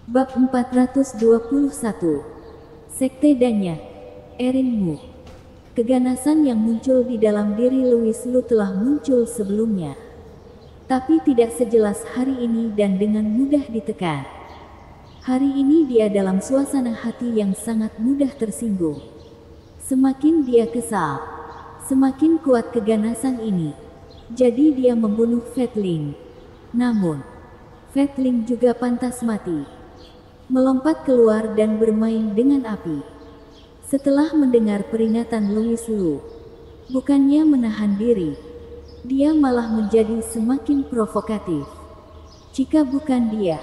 Bab 421. Sekte Danya. Erin Mu. Keganasan yang muncul di dalam diri Louis Lu telah muncul sebelumnya, tapi tidak sejelas hari ini dan dengan mudah ditekan. Hari ini dia dalam suasana hati yang sangat mudah tersinggung. Semakin dia kesal, semakin kuat keganasan ini. Jadi dia membunuh Fatling. Namun, Fatling juga pantas mati. Melompat keluar dan bermain dengan api. Setelah mendengar peringatan Louis Lu, bukannya menahan diri, dia malah menjadi semakin provokatif. Jika bukan dia,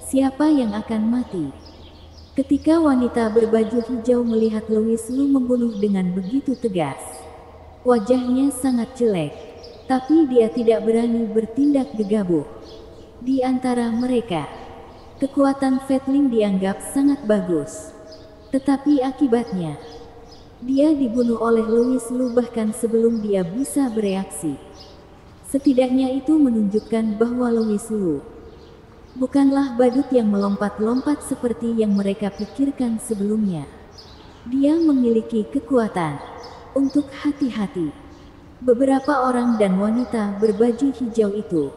siapa yang akan mati? Ketika wanita berbaju hijau melihat Louis Lu membunuh dengan begitu tegas, wajahnya sangat jelek, tapi dia tidak berani bertindak gegabah. Di antara mereka, kekuatan Fatling dianggap sangat bagus. Tetapi akibatnya, dia dibunuh oleh Louis Lu bahkan sebelum dia bisa bereaksi. Setidaknya itu menunjukkan bahwa Louis Lu bukanlah badut yang melompat-lompat seperti yang mereka pikirkan sebelumnya. Dia memiliki kekuatan untuk hati-hati. Beberapa orang dan wanita berbaju hijau itu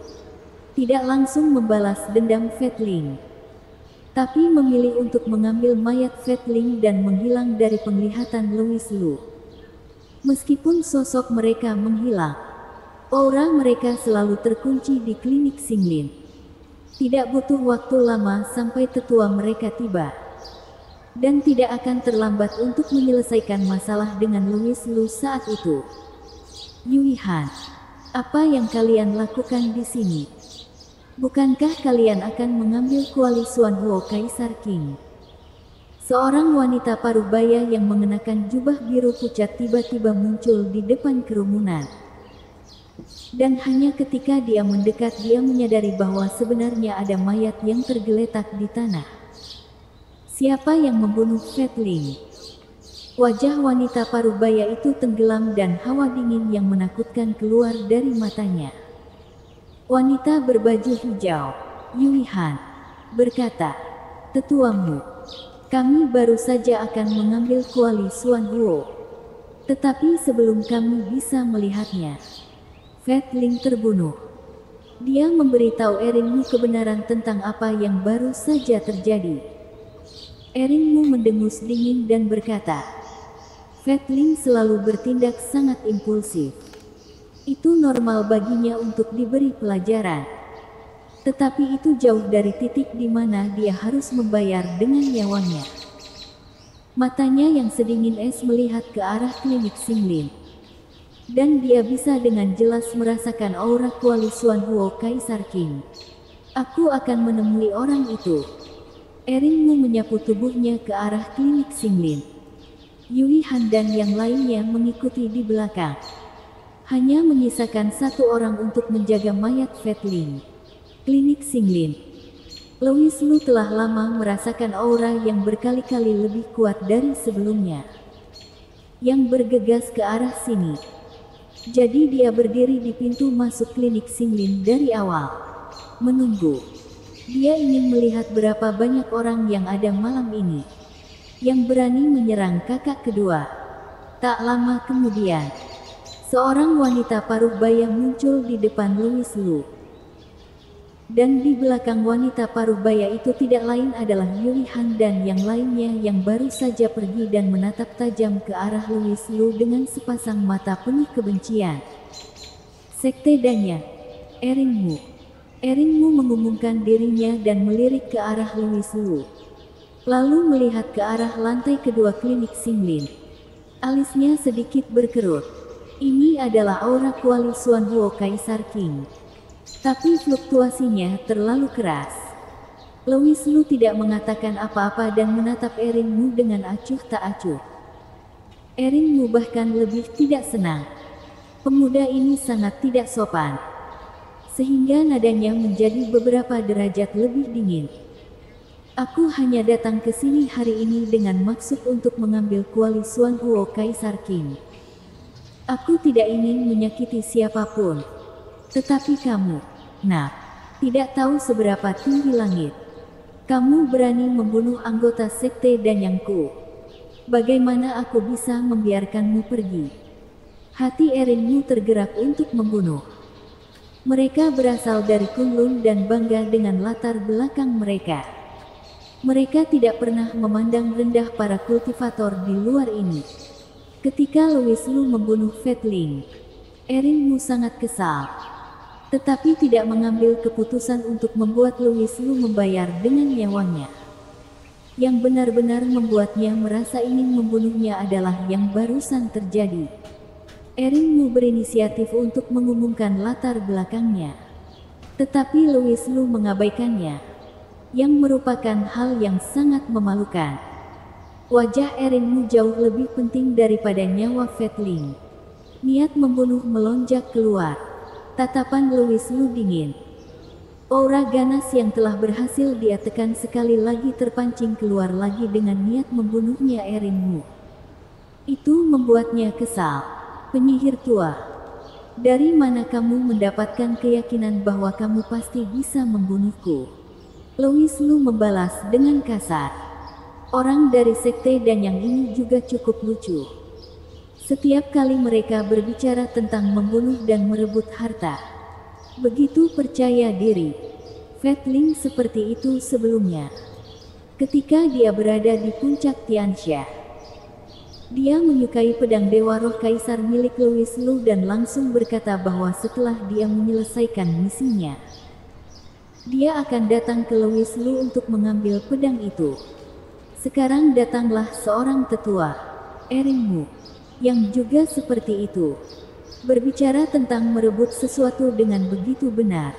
tidak langsung membalas dendam Fatling, tapi memilih untuk mengambil mayat Fatling dan menghilang dari penglihatan Louis Lu. Meskipun sosok mereka menghilang, aura mereka selalu terkunci di klinik Xinglin. Tidak butuh waktu lama sampai tetua mereka tiba, dan tidak akan terlambat untuk menyelesaikan masalah dengan Louis Lu saat itu. Yui Han, apa yang kalian lakukan di sini? Bukankah kalian akan mengambil kuali Xuan Huo Kaisar Qing? Seorang wanita parubaya yang mengenakan jubah biru pucat tiba-tiba muncul di depan kerumunan. Dan hanya ketika dia mendekat dia menyadari bahwa sebenarnya ada mayat yang tergeletak di tanah. Siapa yang membunuh Fatling? Wajah wanita parubaya itu tenggelam dan hawa dingin yang menakutkan keluar dari matanya. Wanita berbaju hijau, Yui Han, berkata, "Tetuamu, kami baru saja akan mengambil kuali Xuan Huo. Tetapi sebelum kami bisa melihatnya, Fatling terbunuh." Dia memberitahu Erin Mu kebenaran tentang apa yang baru saja terjadi. Erin Mu mendengus dingin dan berkata, "Fatling selalu bertindak sangat impulsif. Itu normal baginya untuk diberi pelajaran. Tetapi itu jauh dari titik di mana dia harus membayar dengan nyawanya." Matanya yang sedingin es melihat ke arah klinik Xinglin. Dan dia bisa dengan jelas merasakan aura kuali Xuan Huo Kaisar Qing. "Aku akan menemui orang itu." Erin Mu menyapu tubuhnya ke arah klinik Xinglin. Yui Han dan yang lainnya mengikuti di belakang. Hanya menyisakan satu orang untuk menjaga mayat Fatling. Klinik Xinglin. Louis Lu telah lama merasakan aura yang berkali-kali lebih kuat dari sebelumnya, yang bergegas ke arah sini. Jadi dia berdiri di pintu masuk klinik Xinglin dari awal, menunggu. Dia ingin melihat berapa banyak orang yang ada malam ini, yang berani menyerang kakak kedua. Tak lama kemudian, seorang wanita parubaya muncul di depan Louis Lu. Dan di belakang wanita parubaya itu tidak lain adalah Yui Han dan yang lainnya yang baru saja pergi dan menatap tajam ke arah Louis Lu dengan sepasang mata penuh kebencian. Sekte Danya. Erin Mu. Erin Mu mengumumkan dirinya dan melirik ke arah Louis Lu, lalu melihat ke arah lantai kedua klinik Xinglin. Alisnya sedikit berkerut. Ini adalah aura kuali Xuan Huo Kaisar Qing. Tapi fluktuasinya terlalu keras. Louis Lu tidak mengatakan apa-apa dan menatap Erin Mu dengan acuh tak acuh. Erin Mu bahkan lebih tidak senang. Pemuda ini sangat tidak sopan, sehingga nadanya menjadi beberapa derajat lebih dingin. "Aku hanya datang ke sini hari ini dengan maksud untuk mengambil kuali Xuan Huo Kaisar Qing. Aku tidak ingin menyakiti siapapun. Tetapi kamu, tidak tahu seberapa tinggi langit. Kamu berani membunuh anggota sekte Danyangku. Bagaimana aku bisa membiarkanmu pergi? Hati Erinmu tergerak untuk membunuh. Mereka berasal dari Kunlun dan bangga dengan latar belakang mereka. Mereka tidak pernah memandang rendah para kultivator di luar ini. Ketika Louis Lu membunuh Fetling, Erinmu sangat kesal. Tetapi tidak mengambil keputusan untuk membuat Louis Lu membayar dengan nyawanya. Yang benar-benar membuatnya merasa ingin membunuhnya adalah yang barusan terjadi. Erinmu berinisiatif untuk mengumumkan latar belakangnya. Tetapi Louis Lu mengabaikannya, yang merupakan hal yang sangat memalukan. Wajah Erinmu jauh lebih penting daripada nyawa Fetling. Niat membunuh melonjak keluar. Tatapan Louis Lu dingin. Aura ganas yang telah berhasil dia tekan sekali lagi terpancing keluar lagi dengan niat membunuhnya Erinmu. Itu membuatnya kesal. Penyihir tua, dari mana kamu mendapatkan keyakinan bahwa kamu pasti bisa membunuhku? Louis Lu membalas dengan kasar. Orang dari sekte Danyang ini juga cukup lucu. Setiap kali mereka berbicara tentang membunuh dan merebut harta, begitu percaya diri. Fetling seperti itu sebelumnya. Ketika dia berada di puncak Tianxia, dia menyukai pedang Dewa Roh Kaisar milik Louis Lu dan langsung berkata bahwa setelah dia menyelesaikan misinya, dia akan datang ke Louis Lu untuk mengambil pedang itu. Sekarang datanglah seorang tetua, Erinmu, yang juga seperti itu, berbicara tentang merebut sesuatu dengan begitu benar.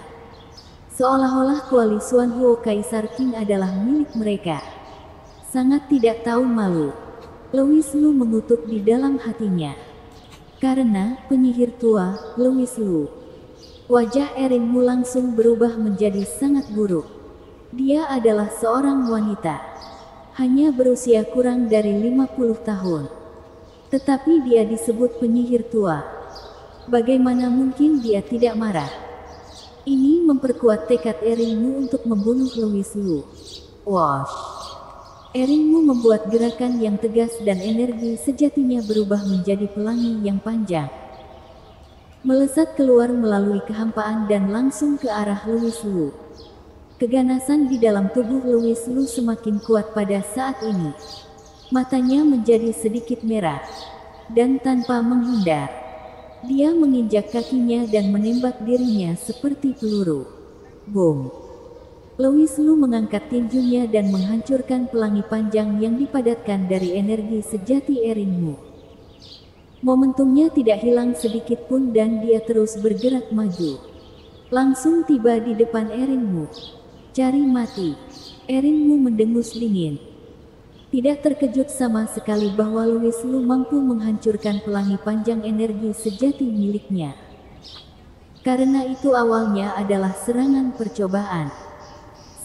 Seolah-olah koalisi Huo Kaisar Qing adalah milik mereka. Sangat tidak tahu malu. Louis Lu mengutuk di dalam hatinya. Karena penyihir tua, Louis Lu. Wajah Erinmu langsung berubah menjadi sangat buruk. Dia adalah seorang wanita. Hanya berusia kurang dari 50 tahun. Tetapi dia disebut penyihir tua. Bagaimana mungkin dia tidak marah? Ini memperkuat tekad Erinmu untuk membunuh Louis Lu. Wash. Erinmu membuat gerakan yang tegas dan energi sejatinya berubah menjadi pelangi yang panjang. Melesat keluar melalui kehampaan dan langsung ke arah Louis Lu. Keganasan di dalam tubuh Louis Lu semakin kuat pada saat ini. Matanya menjadi sedikit merah. Dan tanpa menghindar, dia menginjak kakinya dan menembak dirinya seperti peluru. Boom! Louis Lu mengangkat tinjunya dan menghancurkan pelangi panjang yang dipadatkan dari energi sejati Erinmu. Momentumnya tidak hilang sedikit pun dan dia terus bergerak maju. Langsung tiba di depan Erinmu. Cari mati. Erinmu mendengus dingin. Tidak terkejut sama sekali bahwa Louis Lu mampu menghancurkan pelangi panjang energi sejati miliknya. Karena itu awalnya adalah serangan percobaan.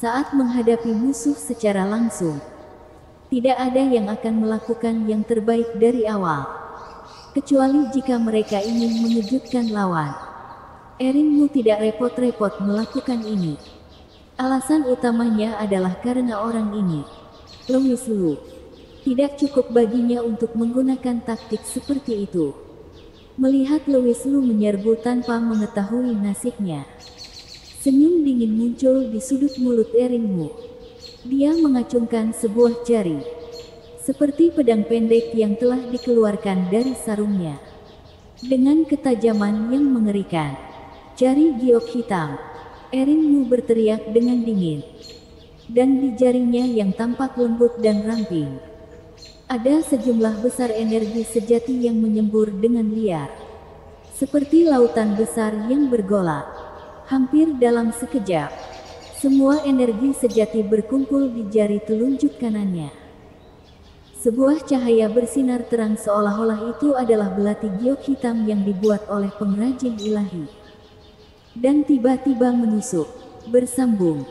Saat menghadapi musuh secara langsung, tidak ada yang akan melakukan yang terbaik dari awal. Kecuali jika mereka ingin mengejutkan lawan. Erinmu tidak repot-repot melakukan ini. Alasan utamanya adalah karena orang ini. Louis Lu. Tidak cukup baginya untuk menggunakan taktik seperti itu. Melihat Louis Lu menyerbu tanpa mengetahui nasibnya, senyum dingin muncul di sudut mulut Erinmu. Dia mengacungkan sebuah jari, seperti pedang pendek yang telah dikeluarkan dari sarungnya. Dengan ketajaman yang mengerikan, jari giok hitam, Erinmu berteriak dengan dingin. Dan di jarinya yang tampak lembut dan ramping, ada sejumlah besar energi sejati yang menyembur dengan liar. Seperti lautan besar yang bergolak. Hampir dalam sekejap, semua energi sejati berkumpul di jari telunjuk kanannya. Sebuah cahaya bersinar terang seolah-olah itu adalah belati giok hitam yang dibuat oleh pengrajin ilahi. Dan tiba-tiba menusuk, bersambung.